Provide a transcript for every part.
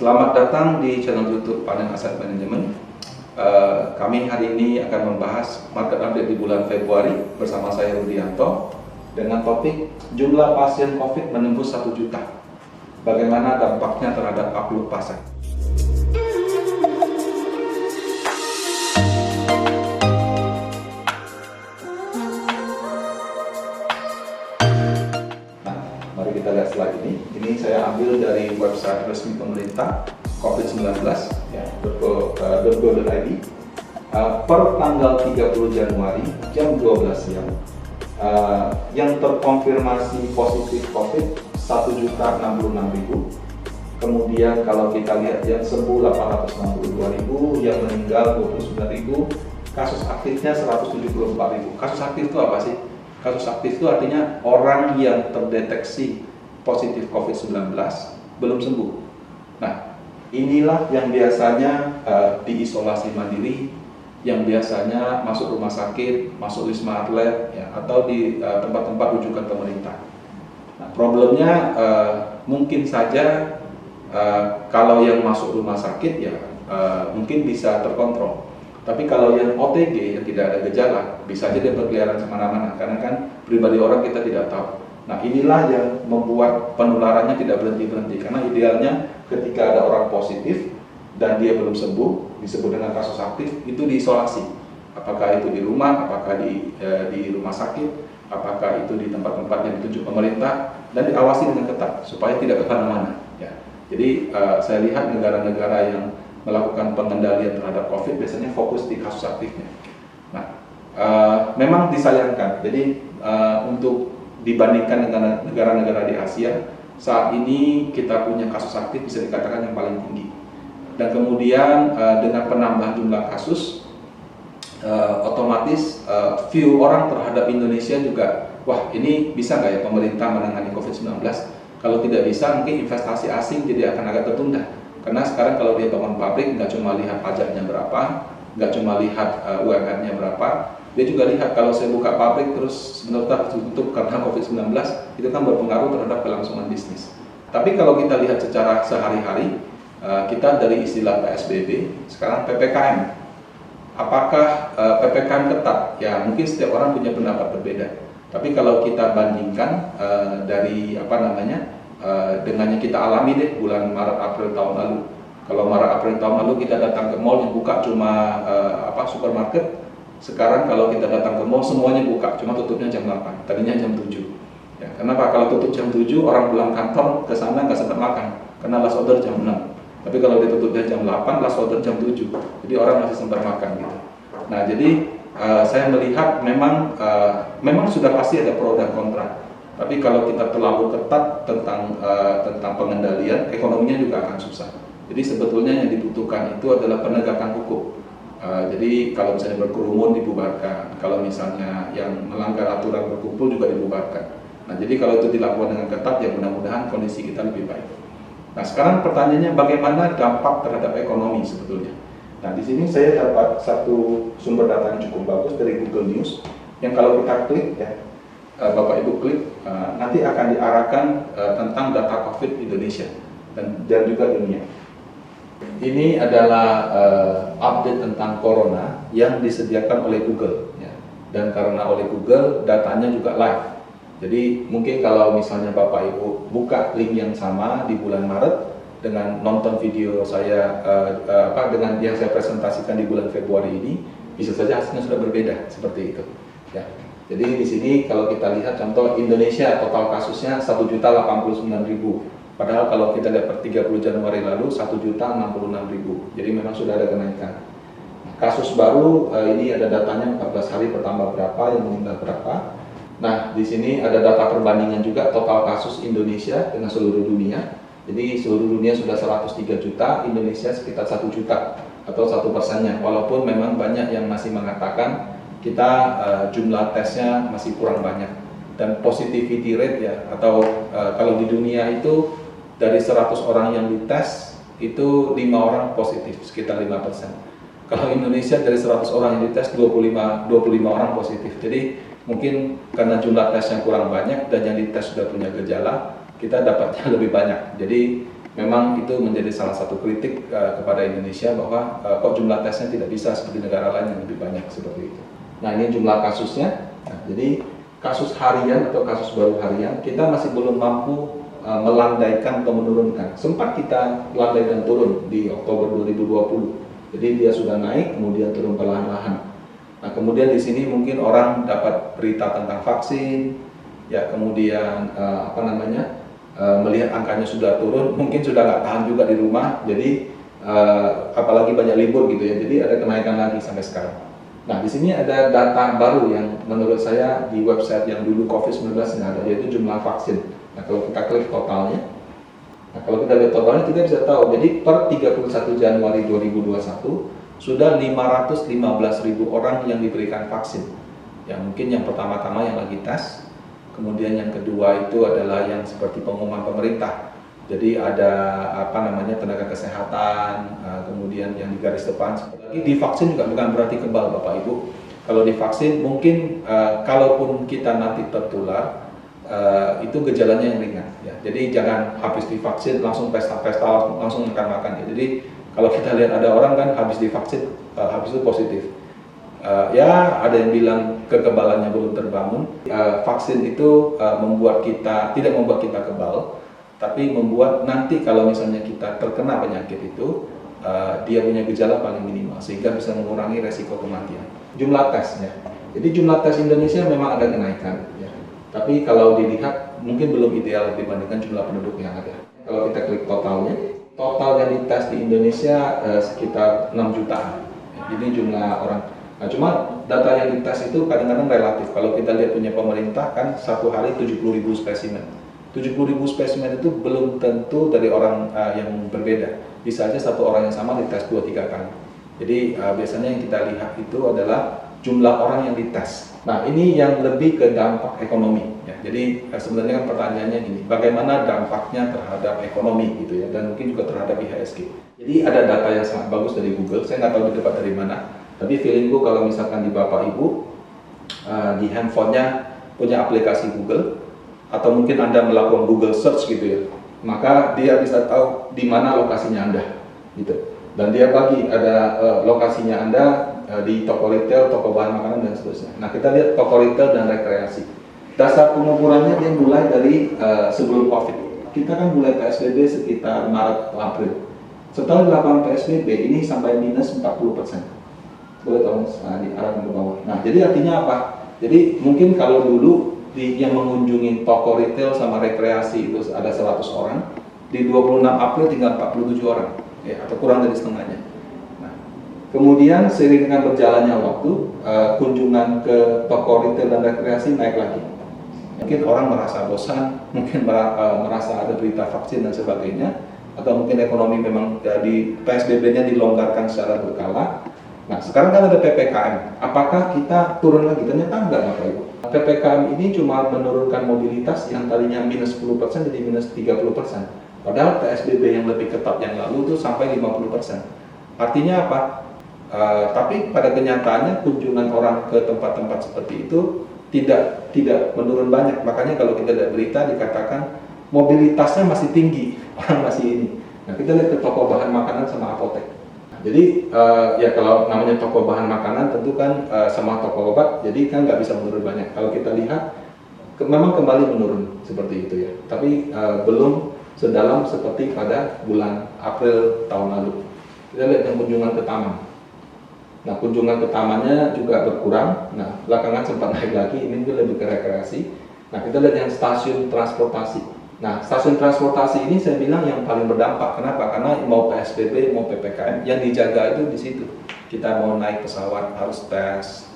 Selamat datang di channel YouTube Panen Asset Management. Kami hari ini akan membahas market update di bulan Februari bersama saya Rudianto dengan topik jumlah pasien COVID menembus 1 juta. Bagaimana dampaknya terhadap outlook pasar? Mari kita lihat slide ini. Ini saya ambil dari website resmi pemerintah COVID-19 ya, .go.id per tanggal 30 Januari jam 12 siang yang terkonfirmasi positif COVID 1.066.000. Kemudian kalau kita lihat yang sembuh 862.000, yang meninggal 29.000, kasus aktifnya 174.000. Kasus aktif itu apa sih? Kasus aktif itu artinya orang yang terdeteksi positif COVID-19 belum sembuh. Nah, inilah yang biasanya diisolasi mandiri, yang biasanya masuk rumah sakit, masuk wisma atlet, ya, atau di tempat-tempat rujukan pemerintah. Nah, problemnya mungkin saja kalau yang masuk rumah sakit ya mungkin bisa terkontrol. Tapi kalau yang OTG yang tidak ada gejala, bisa aja dia berkeliaran kemana-mana, karena kan pribadi orang kita tidak tahu. Nah, inilah yang membuat penularannya tidak berhenti-berhenti, karena idealnya ketika ada orang positif dan dia belum sembuh, disebut dengan kasus aktif, itu diisolasi. Apakah itu di rumah, apakah di rumah sakit, apakah itu di tempat-tempat yang ditunjuk pemerintah, dan diawasi dengan ketat supaya tidak kemana-mana. Ya. Jadi saya lihat negara-negara yang melakukan pengendalian terhadap COVID biasanya fokus di kasus aktifnya. Nah, memang disayangkan. Jadi untuk dibandingkan dengan negara-negara di Asia, saat ini kita punya kasus aktif bisa dikatakan yang paling tinggi. Dan kemudian dengan penambahan jumlah kasus, otomatis view orang terhadap Indonesia juga, wah ini bisa nggak ya pemerintah menangani COVID-19? Kalau tidak bisa, mungkin investasi asing jadi akan agak tertunda. Karena sekarang kalau dia bangun pabrik, nggak cuma lihat pajaknya berapa, nggak cuma lihat UMR-nya berapa, dia juga lihat kalau saya buka pabrik terus sebentar tutup karena COVID-19, itu kan berpengaruh terhadap kelangsungan bisnis. Tapi kalau kita lihat secara sehari-hari, kita dari istilah PSBB, sekarang PPKM. Apakah PPKM ketat? Ya mungkin setiap orang punya pendapat berbeda. Tapi kalau kita bandingkan dari dengan yang kita alami deh bulan Maret April tahun lalu. Kalau Maret April tahun lalu kita datang ke mall yang buka cuma supermarket. Sekarang kalau kita datang ke mall semuanya buka, cuma tutupnya jam 8, tadinya jam 7. Ya, kenapa? Kalau tutup jam 7 orang pulang kantor ke sana nggak sempat makan karena last order jam 6. Tapi kalau ditutupnya jam 8, last order jam 7. Jadi orang masih sempat makan gitu. Nah, jadi saya melihat memang sudah pasti ada pro dan kontra. Tapi kalau kita terlalu ketat tentang pengendalian, ekonominya juga akan susah. Jadi sebetulnya yang dibutuhkan itu adalah penegakan hukum. Jadi kalau misalnya berkerumun dibubarkan, kalau misalnya yang melanggar aturan berkumpul juga dibubarkan. Nah, jadi kalau itu dilakukan dengan ketat, ya mudah-mudahan kondisi kita lebih baik. Nah, sekarang pertanyaannya bagaimana dampak terhadap ekonomi sebetulnya? Nah, di sini saya dapat satu sumber data yang cukup bagus dari Google News, yang kalau kita klik ya, Bapak Ibu klik, nanti akan diarahkan tentang data COVID Indonesia dan juga dunia. Ini adalah update tentang corona yang disediakan oleh Google, ya. Dan karena oleh Google datanya juga live. Jadi mungkin kalau misalnya Bapak Ibu buka link yang sama di bulan Maret dengan nonton video saya dengan yang saya presentasikan di bulan Februari ini, bisa saja hasilnya sudah berbeda seperti itu. Ya. Jadi di sini kalau kita lihat contoh Indonesia total kasusnya 1.089.000. Padahal kalau kita lihat per 30 Januari lalu 1.066.000. Jadi memang sudah ada kenaikan. Kasus baru ini ada datanya 14 hari pertama berapa, yang meninggal berapa. Nah, di sini ada data perbandingan juga total kasus Indonesia dengan seluruh dunia. Jadi seluruh dunia sudah 103 juta, Indonesia sekitar 1 juta atau 1%-nya. Walaupun memang banyak yang masih mengatakan kita jumlah tesnya masih kurang banyak, dan positivity rate ya, atau kalau di dunia itu dari 100 orang yang dites itu 5 orang positif, sekitar 5%. Kalau Indonesia dari 100 orang yang dites 25 orang positif. Jadi mungkin karena jumlah tesnya kurang banyak dan yang dites sudah punya gejala, kita dapatnya lebih banyak. Jadi memang itu menjadi salah satu kritik kepada Indonesia bahwa kok jumlah tesnya tidak bisa seperti negara lain yang lebih banyak seperti itu. Nah, ini jumlah kasusnya. Nah, jadi kasus harian atau kasus baru harian kita masih belum mampu melandaikan atau menurunkan. Sempat kita landai dan turun di Oktober 2020. Jadi dia sudah naik kemudian turun perlahan-lahan. Nah, kemudian di sini mungkin orang dapat berita tentang vaksin, ya kemudian melihat angkanya sudah turun, mungkin sudah nggak tahan juga di rumah, jadi apalagi banyak libur gitu ya, jadi ada kenaikan lagi sampai sekarang. Nah, di sini ada data baru yang menurut saya di website yang dulu COVID-19 nggak ada, yaitu jumlah vaksin. Nah, kalau kita klik totalnya, kalau kita lihat totalnya kita bisa tahu, jadi per 31 Januari 2021 sudah 515.000 orang yang diberikan vaksin. Ya mungkin yang pertama-tama yang lagi tes, kemudian yang kedua itu adalah yang seperti pengumuman pemerintah. Jadi ada tenaga kesehatan, kemudian yang di garis depan. Lagi divaksin juga bukan berarti kebal Bapak Ibu. Kalau divaksin mungkin kalaupun kita nanti tertular, itu gejalanya yang ringan. Ya. Jadi jangan habis divaksin langsung pesta-pesta langsung makan-makan. Ya. Jadi kalau kita lihat ada orang kan habis divaksin, habis itu positif. Ya ada yang bilang kekebalannya belum terbangun. Vaksin itu tidak membuat kita kebal, tapi membuat nanti kalau misalnya kita terkena penyakit itu, dia punya gejala paling minimal, sehingga bisa mengurangi resiko kematian. Jumlah tesnya, jadi jumlah tes Indonesia memang ada kenaikan, ya. Tapi kalau dilihat mungkin belum ideal dibandingkan jumlah penduduk yang ada. Kalau kita klik totalnya, total yang dites di Indonesia sekitar 6 jutaan. Ini jumlah orang. Nah, cuma data yang dites itu kadang-kadang relatif. Kalau kita lihat punya pemerintah kan satu hari 70.000 spesimen. 70.000 spesimen itu belum tentu dari orang yang berbeda. Bisa aja satu orang yang sama dites 2-3 kali. Jadi biasanya yang kita lihat itu adalah jumlah orang yang dites. Nah, ini yang lebih ke dampak ekonomi. Ya. Jadi sebenarnya kan pertanyaannya gini, bagaimana dampaknya terhadap ekonomi gitu ya, dan mungkin juga terhadap IHSG. Jadi ada data yang sangat bagus dari Google. Saya nggak tahu didapat dari mana. Tapi feelingku kalau misalkan di Bapak Ibu di handphonenya punya aplikasi Google, atau mungkin Anda melakukan Google Search gitu ya, maka dia bisa tahu di mana lokasinya Anda gitu. Dan dia bagi ada lokasinya Anda di toko retail, toko bahan makanan dan seterusnya. Nah, kita lihat toko retail dan rekreasi. Dasar pengukurannya dia mulai dari sebelum COVID. Kita kan mulai PSBB sekitar Maret atau April. Setelah dilakukan PSBB ini sampai minus 40%. Boleh tolong di arah ke bawah. Nah, jadi artinya apa? Jadi mungkin kalau dulu yang mengunjungi toko retail sama rekreasi itu ada 100 orang, di 26 April tinggal 47 orang, ya, atau kurang dari setengahnya. Nah, kemudian seiring dengan berjalannya waktu, kunjungan ke toko retail dan rekreasi naik lagi. Mungkin orang merasa bosan, mungkin merasa ada berita vaksin dan sebagainya, atau mungkin ekonomi memang di PSBB-nya dilonggarkan secara berkala. Nah, sekarang kan ada PPKM. Apakah kita turun lagi? Ternyata enggak, Bapak Ibu. PPKM ini cuma menurunkan mobilitas yang tadinya minus 10% jadi minus 30%. Padahal PSBB yang lebih ketat yang lalu itu sampai 50%. Artinya apa? Tapi pada kenyataannya kunjungan orang ke tempat-tempat seperti itu tidak menurun banyak. Makanya kalau kita lihat berita dikatakan mobilitasnya masih tinggi, orang masih ini. Nah, kita lihat ke toko bahan makanan sama apotek. Jadi ya kalau namanya toko bahan makanan tentu kan sama toko obat, jadi kan nggak bisa menurun banyak. Kalau kita lihat memang kembali menurun seperti itu ya, tapi belum sedalam seperti pada bulan April tahun lalu. Kita lihat yang kunjungan ke taman. Nah, kunjungan ke tamannya juga berkurang. Nah, belakangan sempat naik lagi, ini lebih ke rekreasi. Nah, kita lihat yang stasiun transportasi. Nah, stasiun transportasi ini saya bilang yang paling berdampak. Kenapa? Karena mau PSBB, mau PPKM, yang dijaga itu di situ. Kita mau naik pesawat harus tes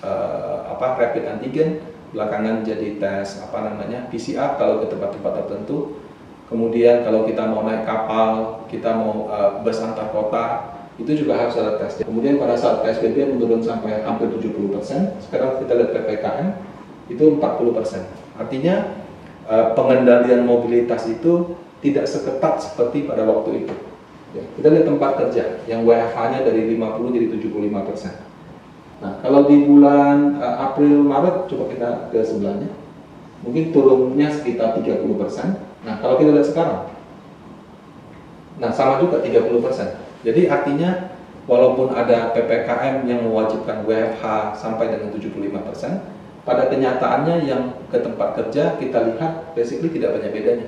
rapid antigen, belakangan jadi tes PCR kalau ke tempat-tempat tertentu. Kemudian kalau kita mau naik kapal, kita mau bus antar kota, itu juga harus ada tes. Kemudian pada saat PSBB menurun sampai hampir 70%, sekarang kita lihat PPKM itu 40%. Artinya pengendalian mobilitas itu tidak seketat seperti pada waktu itu. Ya, kita lihat tempat kerja yang WFH-nya dari 50 jadi 75%. Nah, kalau di bulan April Maret coba kita ke sebelahnya, mungkin turunnya sekitar 30%. Nah, kalau kita lihat sekarang, Nah, sama juga 30%. Jadi artinya walaupun ada PPKM yang mewajibkan WFH sampai dengan 75%, pada kenyataannya yang ke tempat kerja kita lihat basically tidak banyak bedanya.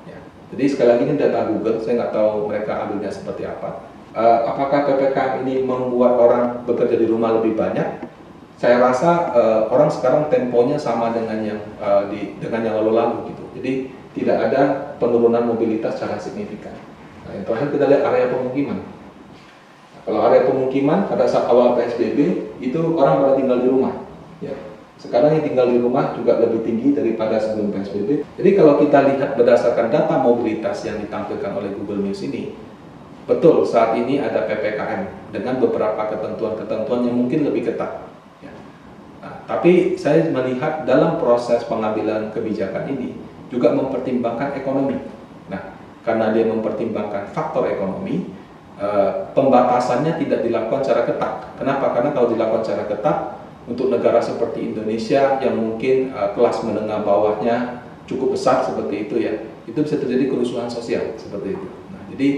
Ya. Jadi sekali lagi ini data Google, saya nggak tahu mereka ambilnya seperti apa. Apakah PPKM ini membuat orang bekerja di rumah lebih banyak? Saya rasa orang sekarang temponya sama dengan yang lalu-lalu gitu. Jadi tidak ada penurunan mobilitas secara signifikan. Nah, yang terakhir kita lihat area pemukiman. Nah, kalau area pemukiman pada saat awal PSBB itu orang pada tinggal di rumah. Ya. Sekarang yang tinggal di rumah juga lebih tinggi daripada sebelum PSBB. Jadi kalau kita lihat berdasarkan data mobilitas yang ditampilkan oleh Google News ini, betul saat ini ada PPKM dengan beberapa ketentuan-ketentuan yang mungkin lebih ketat. Ya. Nah, tapi saya melihat dalam proses pengambilan kebijakan ini juga mempertimbangkan ekonomi. Nah, karena dia mempertimbangkan faktor ekonomi, pembatasannya tidak dilakukan secara ketat. Kenapa? Karena kalau dilakukan secara ketat, untuk negara seperti Indonesia yang mungkin kelas menengah bawahnya cukup besar seperti itu ya, itu bisa terjadi kerusuhan sosial seperti itu. Nah, jadi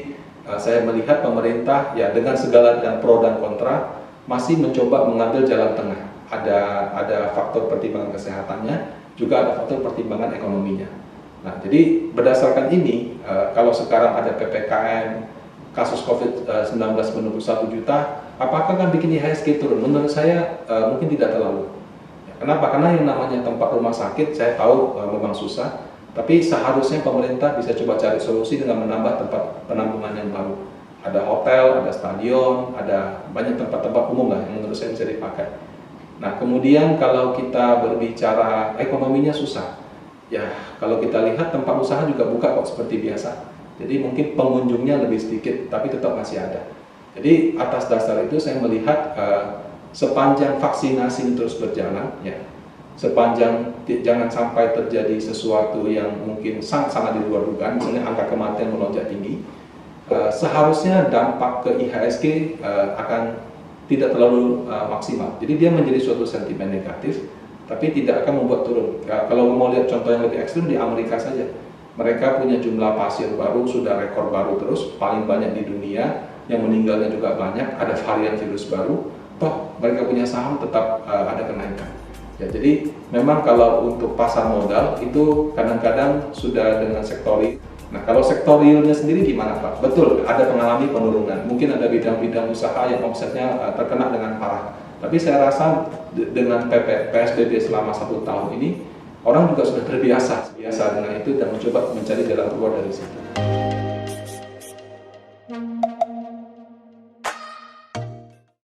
saya melihat pemerintah ya dengan segala dan pro dan kontra masih mencoba mengambil jalan tengah. Ada faktor pertimbangan kesehatannya, juga ada faktor pertimbangan ekonominya. Nah, jadi berdasarkan ini, kalau sekarang ada PPKM, kasus COVID-19 menembus 1 juta, apakah kan bikin IHSG turun? Menurut saya mungkin tidak terlalu. Kenapa? Karena yang namanya tempat rumah sakit, saya tahu memang susah, tapi seharusnya pemerintah bisa coba cari solusi dengan menambah tempat penampungan yang baru. Ada hotel, ada stadion, ada banyak tempat-tempat umum lah yang menurut saya bisa dipakai. Nah, kemudian kalau kita berbicara ekonominya susah, ya kalau kita lihat tempat usaha juga buka kok seperti biasa. Jadi mungkin pengunjungnya lebih sedikit, tapi tetap masih ada. Jadi atas dasar itu saya melihat sepanjang vaksinasi terus berjalan, ya, sepanjang jangan sampai terjadi sesuatu yang mungkin sangat-sangat di luar dugaan, misalnya angka kematian melonjak tinggi, seharusnya dampak ke IHSG akan tidak terlalu maksimal. Jadi dia menjadi suatu sentimen negatif, tapi tidak akan membuat turun. Kalau mau lihat contoh yang lebih ekstrim di Amerika saja. Mereka punya jumlah pasien baru, sudah rekor baru terus, paling banyak di dunia, yang meninggalnya juga banyak, ada varian virus baru, toh mereka punya saham tetap ada kenaikan. Ya, jadi memang kalau untuk pasar modal itu kadang-kadang sudah dengan sektori. Nah, kalau sektor realnya sendiri gimana Pak? Betul, ada mengalami penurunan. Mungkin ada bidang-bidang usaha yang omsetnya terkena dengan parah. Tapi saya rasa dengan PSBB selama 1 tahun ini, orang juga sudah terbiasa dengan itu dan mencoba mencari jalan keluar dari situ.